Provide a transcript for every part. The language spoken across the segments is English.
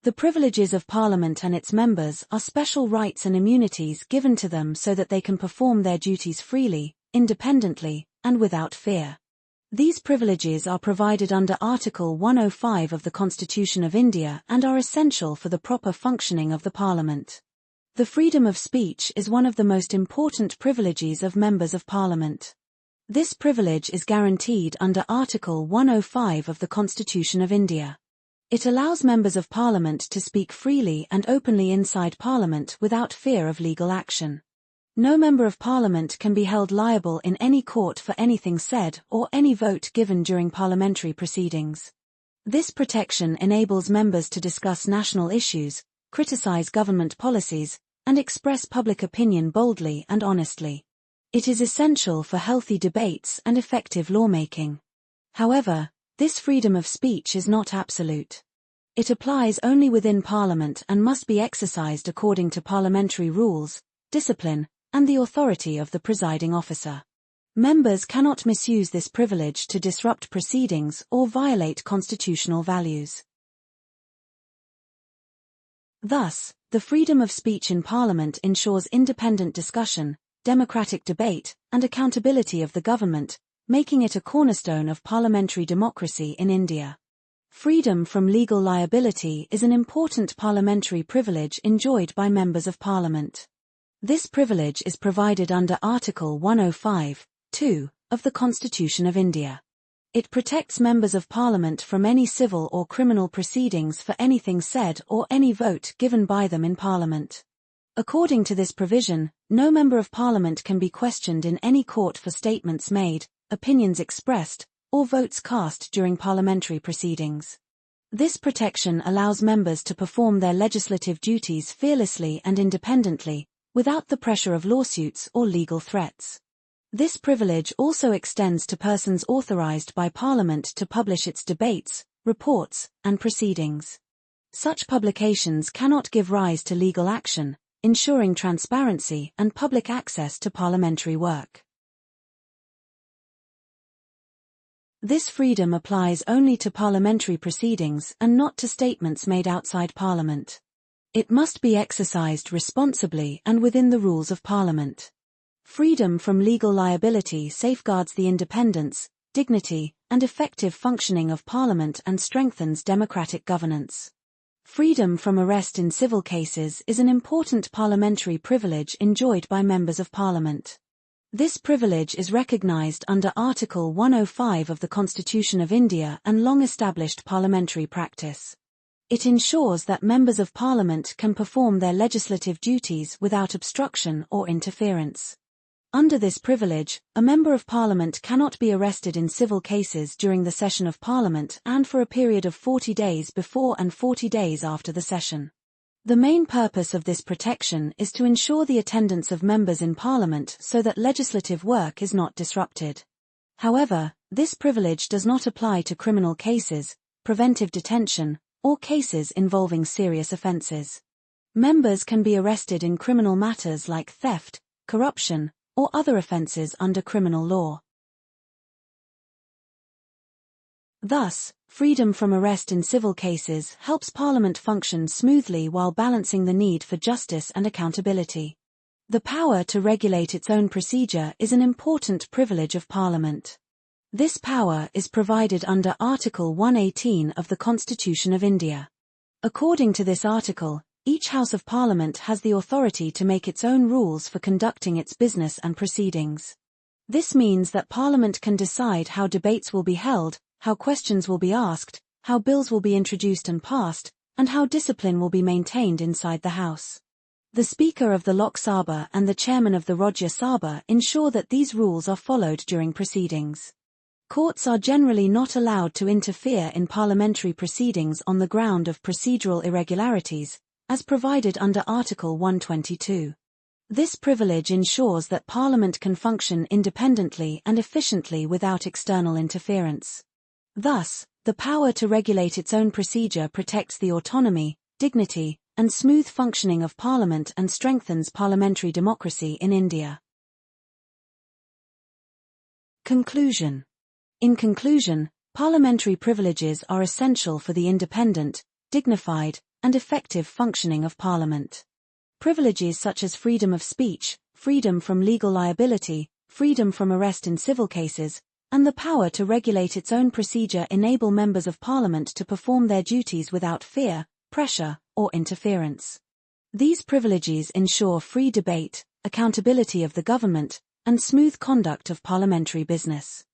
The privileges of Parliament and its members are special rights and immunities given to them so that they can perform their duties freely, independently, and without fear. These privileges are provided under Article 105 of the Constitution of India and are essential for the proper functioning of the Parliament. The freedom of speech is one of the most important privileges of members of Parliament. This privilege is guaranteed under Article 105 of the Constitution of India. It allows members of Parliament to speak freely and openly inside Parliament without fear of legal action. No member of Parliament can be held liable in any court for anything said or any vote given during parliamentary proceedings. This protection enables members to discuss national issues, criticize government policies, and express public opinion boldly and honestly. It is essential for healthy debates and effective lawmaking. However, this freedom of speech is not absolute. It applies only within Parliament and must be exercised according to parliamentary rules, discipline, and the authority of the presiding officer. Members cannot misuse this privilege to disrupt proceedings or violate constitutional values. Thus, the freedom of speech in Parliament ensures independent discussion, democratic debate, and accountability of the government, making it a cornerstone of parliamentary democracy in India. Freedom from legal liability is an important parliamentary privilege enjoyed by members of Parliament. This privilege is provided under Article 105(2) of the Constitution of India. It protects members of Parliament from any civil or criminal proceedings for anything said or any vote given by them in Parliament. According to this provision, no member of Parliament can be questioned in any court for statements made, opinions expressed, or votes cast during parliamentary proceedings. This protection allows members to perform their legislative duties fearlessly and independently, without the pressure of lawsuits or legal threats. This privilege also extends to persons authorized by Parliament to publish its debates, reports, and proceedings. Such publications cannot give rise to legal action, ensuring transparency and public access to parliamentary work. This freedom applies only to parliamentary proceedings and not to statements made outside Parliament. It must be exercised responsibly and within the rules of Parliament. Freedom from legal liability safeguards the independence, dignity, and effective functioning of Parliament and strengthens democratic governance. Freedom from arrest in civil cases is an important parliamentary privilege enjoyed by members of Parliament. This privilege is recognized under Article 105 of the Constitution of India and long-established parliamentary practice. It ensures that members of Parliament can perform their legislative duties without obstruction or interference. Under this privilege, a member of Parliament cannot be arrested in civil cases during the session of Parliament and for a period of 40 days before and 40 days after the session. The main purpose of this protection is to ensure the attendance of members in Parliament so that legislative work is not disrupted. However, this privilege does not apply to criminal cases, preventive detention, or cases involving serious offences. Members can be arrested in criminal matters like theft, corruption, or other offences under criminal law. Thus, freedom from arrest in civil cases helps Parliament function smoothly while balancing the need for justice and accountability. The power to regulate its own procedure is an important privilege of Parliament. This power is provided under Article 118 of the Constitution of India. According to this article, each House of Parliament has the authority to make its own rules for conducting its business and proceedings. This means that Parliament can decide how debates will be held, how questions will be asked, how bills will be introduced and passed, and how discipline will be maintained inside the House. The Speaker of the Lok Sabha and the Chairman of the Rajya Sabha ensure that these rules are followed during proceedings. Courts are generally not allowed to interfere in parliamentary proceedings on the ground of procedural irregularities, as provided under Article 122. This privilege ensures that Parliament can function independently and efficiently without external interference. Thus, the power to regulate its own procedure protects the autonomy, dignity, and smooth functioning of Parliament and strengthens parliamentary democracy in India. Conclusion. In conclusion, parliamentary privileges are essential for the independent, dignified, and effective functioning of Parliament. Privileges such as freedom of speech, freedom from legal liability, freedom from arrest in civil cases, and the power to regulate its own procedure enable members of Parliament to perform their duties without fear, pressure, or interference. These privileges ensure free debate, accountability of the government, and smooth conduct of parliamentary business.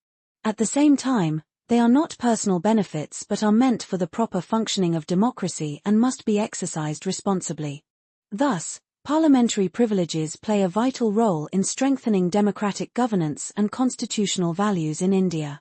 At the same time, they are not personal benefits but are meant for the proper functioning of democracy and must be exercised responsibly. Thus, parliamentary privileges play a vital role in strengthening democratic governance and constitutional values in India.